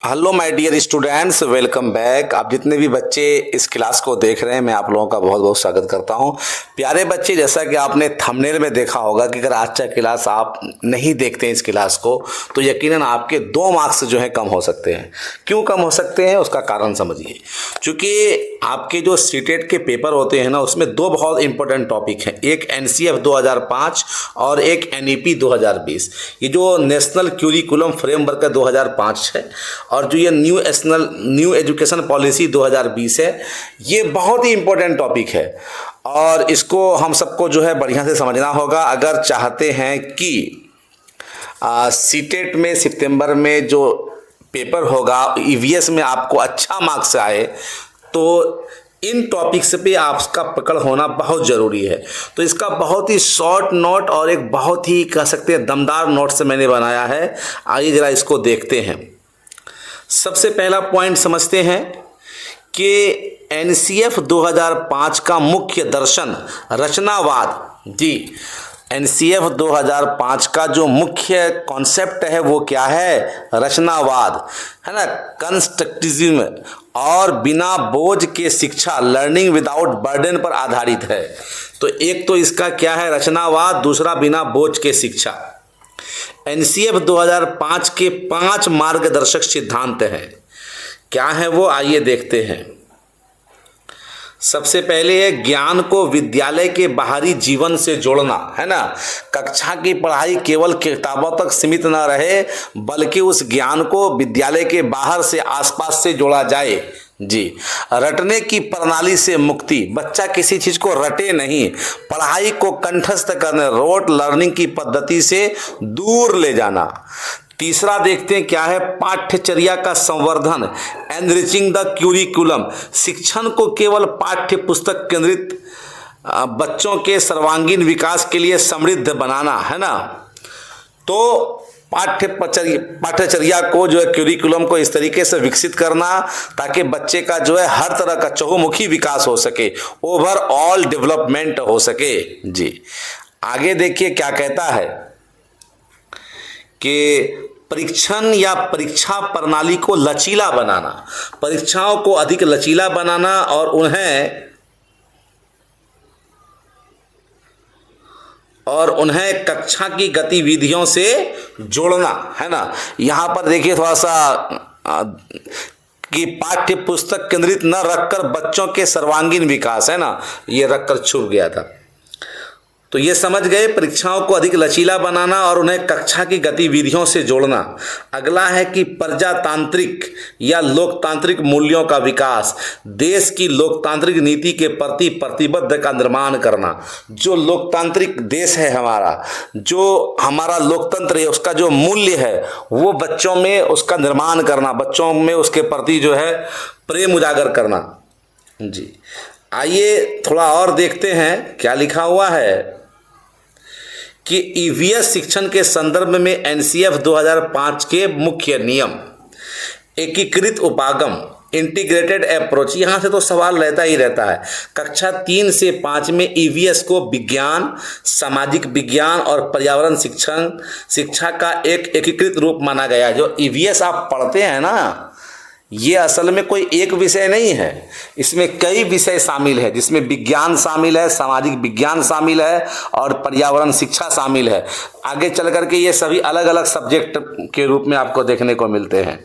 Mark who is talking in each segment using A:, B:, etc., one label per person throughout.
A: Hello my dear students, welcome back. आप जितने भी बच्चे इस क्लास को देख रहे हैं, मैं आप लोगों का बहुत बहुत स्वागत करता हूं। प्यारे बच्चे, जैसा कि आपने थंबनेल में देखा होगा कि अगर आज का क्लास आप नहीं देखते हैं इस क्लास को, तो यकीनन आपके 2 मार्क्स जो है कम हो सकते हैं। क्यों कम हो सकते हैं, उसका कारण समझिए। क्योंकि आपके जो सीटेट के पेपर होते हैं ना, उसमें 2 बहुत इंपॉर्टेंट टॉपिक हैं। एक एनसीएफ 2005 और एक एनईपी 2020। ये जो नेशनल क्यूरिकुलम फ्रेमवर्क 2005 है और जो ये न्यू एजुकेशन पॉलिसी 2020 है, ये बहुत ही इंपॉर्टेंट टॉपिक है और इसको हम सबको जो है बढ़िया से समझना होगा अगर चाहते हैं कि सीटेट में सितंबर में जो पेपर होगा ईवीएस में आपको अच्छा मार्क्स आए, तो इन टॉपिक्स पे आपका पकड़ होना बहुत ज़रूरी है। तो इसका बहुत ही शॉर्ट नोट और एक बहुत ही कह सकते हैं दमदार नोट से मैंने बनाया है। आइए ज़रा इसको देखते हैं। सबसे पहला पॉइंट समझते हैं कि एनसीएफ 2005 का मुख्य दर्शन रचनावाद। जी, एनसीएफ 2005 का जो मुख्य कॉन्सेप्ट है वो क्या है? रचनावाद, है ना, कंस्ट्रक्टिविज्म और बिना बोझ के शिक्षा, लर्निंग विदाउट बर्डन पर आधारित है। तो एक तो इसका क्या है? रचनावाद, दूसरा बिना बोझ के शिक्षा। एनसीएफ 2005 के 5 मार्गदर्शक सिद्धांत हैं। क्या है वो? आइए देखते हैं। सबसे पहले है ज्ञान को विद्यालय के बाहरी जीवन से जोड़ना, है ना। कक्षा की पढ़ाई केवल किताबों तक सीमित न रहे, बल्कि उस ज्ञान को विद्यालय के बाहर से, आसपास से जोड़ा जाए। जी, रटने की प्रणाली से मुक्ति। बच्चा किसी चीज को रटे नहीं, पढ़ाई को कंठस्थ करने, रोट लर्निंग की पद्धति से दूर ले जाना। तीसरा देखते हैं क्या है? पाठ्यचर्या का संवर्धन, एनरिचिंग द क्यूरिकुलम। शिक्षण को केवल पाठ्य पुस्तक केंद्रित बच्चों के सर्वांगीण विकास के लिए समृद्ध बनाना, है ना। तो पाठ्यचर्या को जो है, क्यूरिकुलम को इस तरीके से विकसित करना ताकि बच्चे का जो है हर तरह का चहुमुखी विकास हो सके, ओवरऑल डेवलपमेंट हो सके। जी, आगे देखिए क्या कहता है कि परीक्षण या परीक्षा प्रणाली को लचीला बनाना, परीक्षाओं को अधिक लचीला बनाना और उन्हें कक्षा की गतिविधियों से जोड़ना, है ना। यहाँ पर देखिए थोड़ा सा कि पाठ्य पुस्तक केंद्रित न रखकर बच्चों के सर्वांगीण विकास, है ना, ये रखकर छूट गया था। तो ये समझ गए, परीक्षाओं को अधिक लचीला बनाना और उन्हें कक्षा की गतिविधियों से जोड़ना। अगला है कि प्रजातांत्रिक या लोकतांत्रिक मूल्यों का विकास, देश की लोकतांत्रिक नीति के प्रति प्रतिबद्ध का निर्माण करना। जो लोकतांत्रिक देश है हमारा, जो हमारा लोकतंत्र है, उसका जो मूल्य है वो बच्चों में उसका निर्माण करना, बच्चों में उसके प्रति जो है प्रेम उजागर करना। जी, आइए थोड़ा और देखते हैं क्या लिखा हुआ है कि ईवीएस शिक्षण के संदर्भ में एनसीएफ 2005 के मुख्य नियम। एकीकृत उपागम, इंटीग्रेटेड अप्रोच। यहाँ से तो सवाल रहता ही रहता है। कक्षा 3 से 5 में ईवीएस को विज्ञान, सामाजिक विज्ञान और पर्यावरण शिक्षा का एक एकीकृत रूप माना गया। जो ईवीएस आप पढ़ते हैं ना, ये असल में कोई एक विषय नहीं है, इसमें कई विषय शामिल है, जिसमें विज्ञान शामिल है, सामाजिक विज्ञान शामिल है और पर्यावरण शिक्षा शामिल है। आगे चल करके ये सभी अलग अलग सब्जेक्ट के रूप में आपको देखने को मिलते हैं।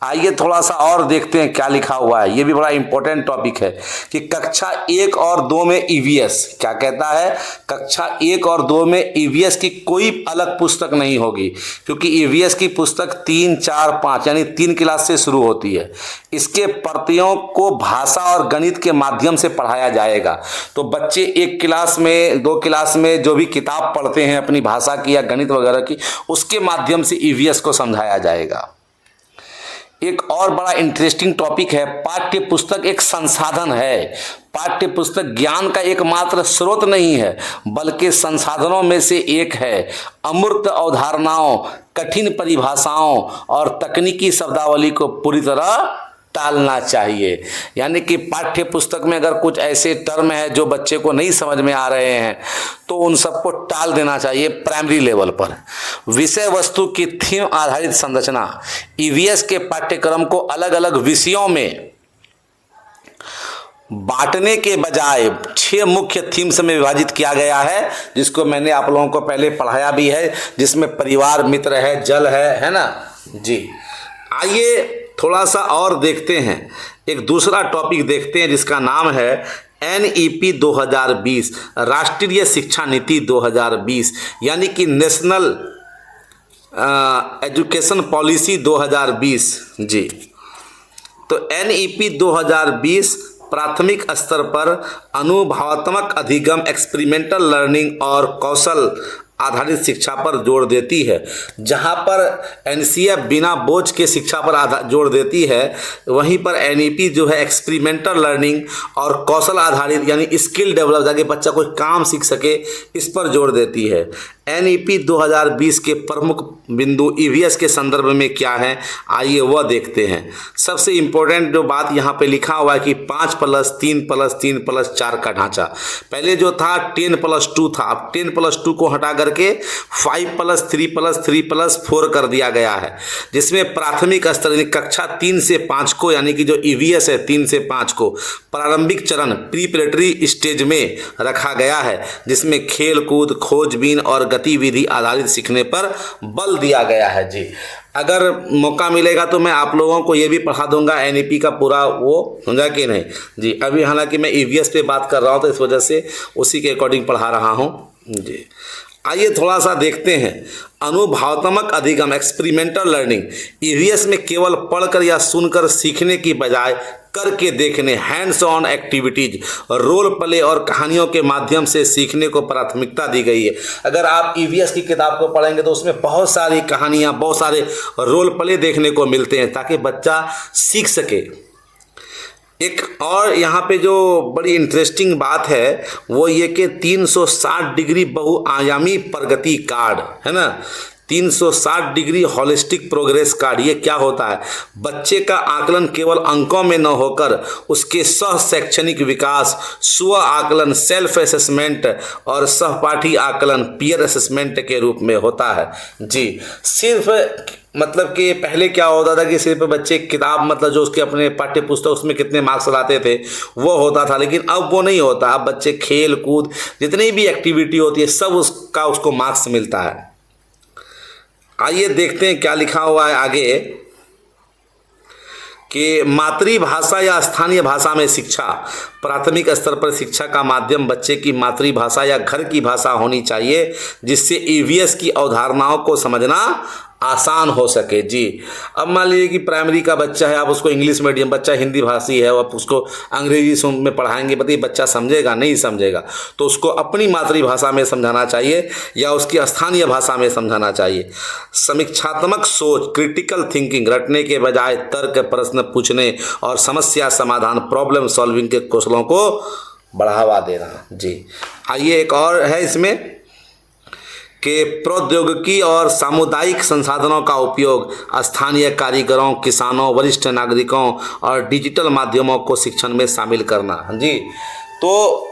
A: आइए थोड़ा सा और देखते हैं क्या लिखा हुआ है। ये भी बड़ा इंपॉर्टेंट टॉपिक है कि कक्षा 1 और 2 में ईवीएस क्या कहता है? कक्षा 1 और 2 में ईवीएस की कोई अलग पुस्तक नहीं होगी, क्योंकि ईवीएस की पुस्तक 3, 4, 5 यानी 3 क्लास से शुरू होती है। इसके प्रतियों को भाषा और गणित के माध्यम से पढ़ाया जाएगा। तो बच्चे 1 क्लास में, 2 क्लास में जो भी किताब पढ़ते हैं अपनी भाषा की या गणित वगैरह की, उसके माध्यम से ईवीएस को समझाया जाएगा। एक और बड़ा इंटरेस्टिंग टॉपिक है, पाठ्य पुस्तक एक संसाधन है। पाठ्य पुस्तक ज्ञान का एकमात्र स्रोत नहीं है, बल्कि संसाधनों में से एक है। अमूर्त अवधारणाओं, कठिन परिभाषाओं और तकनीकी शब्दावली को पूरी तरह टालना चाहिए। यानी कि पाठ्य पुस्तक में अगर कुछ ऐसे टर्म है जो बच्चे को नहीं समझ में आ रहे हैं तो उन सबको टाल देना चाहिए प्राइमरी लेवल पर। विषय वस्तु की थीम आधारित संरचना, ईवीएस के पाठ्यक्रम को अलग अलग विषयों में बांटने के बजाय 6 मुख्य थीम्स में विभाजित किया गया है, जिसको मैंने आप लोगों को पहले पढ़ाया भी है, जिसमें परिवार, मित्र है, जल है ना जी। आइए थोड़ा सा और देखते हैं, एक दूसरा टॉपिक देखते हैं जिसका नाम है NEP 2020, राष्ट्रीय शिक्षा नीति 2020, यानी कि नेशनल एजुकेशन पॉलिसी 2020 जी। तो NEP 2020 प्राथमिक स्तर पर अनुभवात्मक अधिगम, एक्सपेरिमेंटल लर्निंग और कौशल आधारित शिक्षा पर जोर देती है। जहां पर NCF बिना बोझ के शिक्षा पर जोर देती है, वहीं पर NEP जो है एक्सपेरिमेंटल लर्निंग और कौशल आधारित यानी स्किल डेवलप, ताकि बच्चा कोई काम सीख सके, इस पर जोर देती है। NEP 2020 के प्रमुख बिंदु EVS के संदर्भ में क्या है, आइए वह देखते हैं। सबसे इम्पोर्टेंट जो बात यहाँ पे लिखा हुआ है कि 5+3+3+4 का ढांचा। पहले जो था 10+2 था, अब 10+2 को हटा करके 5+3+3+4 कर दिया गया है, जिसमें प्राथमिक स्तर यानी कक्षा 3 से 5 को, यानी कि जो EVS है 3 से 5 को प्रारंभिक चरण प्रीपरेटरी स्टेज में रखा गया है, जिसमें खेल कूद, खोजबीन और गतिविधि आधारित सीखने पर बल दिया गया है जी। अगर मौका मिलेगा तो मैं आप लोगों को ये भी पढ़ा दूंगा NEP का पूरा, वो समझा कि नहीं जी। अभी हालांकि मैं EVS पे बात कर रहा हूँ तो इस वजह से उसी के अकॉर्डिंग पढ़ा रहा हूँ जी। आइए थोड़ा सा देखते हैं अनुभवात्मक अधिगम, एक्सपेरिमेंटल लर्निंग। EVS में केवल पढ़कर या सुनकर सीखने की बजाय करके देखने, hands on activities, role play और कहानियों के माध्यम से सीखने को प्राथमिकता दी गई है। अगर आप EVS की किताब को पढ़ेंगे तो उसमें बहुत सारी कहानियाँ, बहुत सारे रोल प्ले देखने को मिलते हैं ताकि बच्चा सीख सके। एक और यहाँ पे जो बड़ी इंटरेस्टिंग बात है वो ये कि 360 डिग्री बहुआयामी प्रगति कार्ड है ना, 360 डिग्री हॉलिस्टिक प्रोग्रेस कार्ड। ये क्या होता है? बच्चे का आकलन केवल अंकों में न होकर उसके सह शैक्षणिक विकास, स्व आकलन, सेल्फ असेसमेंट और सहपाठी आकलन, पीयर असेसमेंट के रूप में होता है जी। सिर्फ मतलब कि पहले क्या होता था कि सिर्फ बच्चे किताब, मतलब जो उसके अपने पाठ्य पुस्तक उसमें कितने मार्क्स लाते थे वो होता था, लेकिन अब वो नहीं होता। अब बच्चे खेल कूद जितनी भी एक्टिविटी होती है सब उसका उसको मार्क्स मिलता है। आइए देखते हैं क्या लिखा हुआ है आगे कि मातृभाषा या स्थानीय भाषा में शिक्षा। प्राथमिक स्तर पर शिक्षा का माध्यम बच्चे की मातृभाषा या घर की भाषा होनी चाहिए, जिससे EVS की अवधारणाओं को समझना आसान हो सके जी। अब मान लीजिए कि प्राइमरी का बच्चा है, आप उसको इंग्लिश मीडियम, बच्चा हिंदी भाषी है, आप उसको अंग्रेजी में पढ़ाएंगे, बताइए बच्चा समझेगा? नहीं समझेगा। तो उसको अपनी मातृभाषा में समझाना चाहिए या उसकी स्थानीय भाषा में समझाना चाहिए। समीक्षात्मक सोच, क्रिटिकल थिंकिंग, रटने के बजाय तर्क, प्रश्न पूछने और समस्या समाधान, प्रॉब्लम सॉल्विंग के कौशलों को बढ़ावा देना जी। आइए एक और है इसमें कि प्रौद्योगिकी और सामुदायिक संसाधनों का उपयोग, स्थानीय कारीगरों, किसानों, वरिष्ठ नागरिकों और डिजिटल माध्यमों को शिक्षण में शामिल करना जी। तो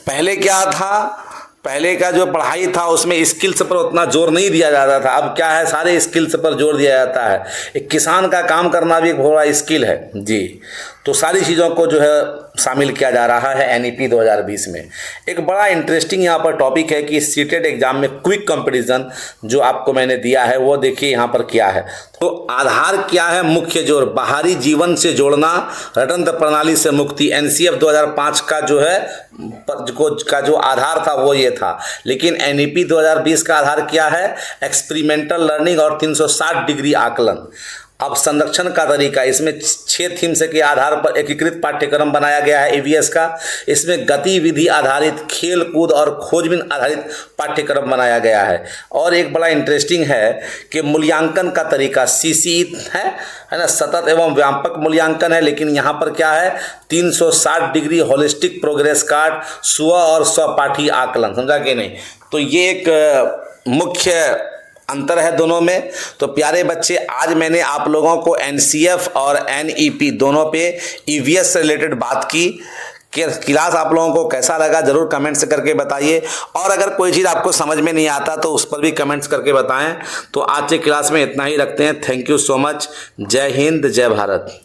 A: पहले क्या था, पहले का जो पढ़ाई था उसमें स्किल्स पर उतना जोर नहीं दिया जाता था। अब क्या है, सारे स्किल्स पर जोर दिया जाता है। एक किसान का काम करना भी एक बड़ा स्किल है जी। तो सारी चीज़ों को जो है शामिल किया जा रहा है NEP 2020 में। एक बड़ा इंटरेस्टिंग यहाँ पर टॉपिक है कि सीटेट एग्जाम में क्विक कंपैरिजन जो आपको मैंने दिया है वो देखिए यहाँ पर क्या है। तो आधार क्या है? मुख्य जोर बाहरी जीवन से जोड़ना, रटंत्र प्रणाली से मुक्ति। NCF 2005 का जो है का जो आधार था वो ये था, लेकिन NEP 2020 का आधार क्या है? एक्सपेरिमेंटल लर्निंग और 360 डिग्री आकलन। अब संरक्षण का तरीका, इसमें 6 थीम्स के आधार पर एकीकृत पाठ्यक्रम बनाया गया है EVS का। इसमें गतिविधि आधारित, खेल कूद और खोजबीन आधारित पाठ्यक्रम बनाया गया है। और एक बड़ा इंटरेस्टिंग है कि मूल्यांकन का तरीका CCE है ना, सतत एवं व्यापक मूल्यांकन है, लेकिन यहाँ पर क्या है? 360 डिग्री होलिस्टिक प्रोग्रेस कार्ड, स्व और स्वपाठी आकलन। समझा कि नहीं? तो ये एक मुख्य अंतर है दोनों में। तो प्यारे बच्चे, आज मैंने आप लोगों को एनसीएफ और एनईपी दोनों पे ईवीएस से रिलेटेड बात की। क्लास आप लोगों को कैसा लगा जरूर कमेंट्स करके बताइए, और अगर कोई चीज़ आपको समझ में नहीं आता तो उस पर भी कमेंट्स करके बताएं। तो आज के क्लास में इतना ही रखते हैं। Thank you so much. जय हिंद, जय भारत।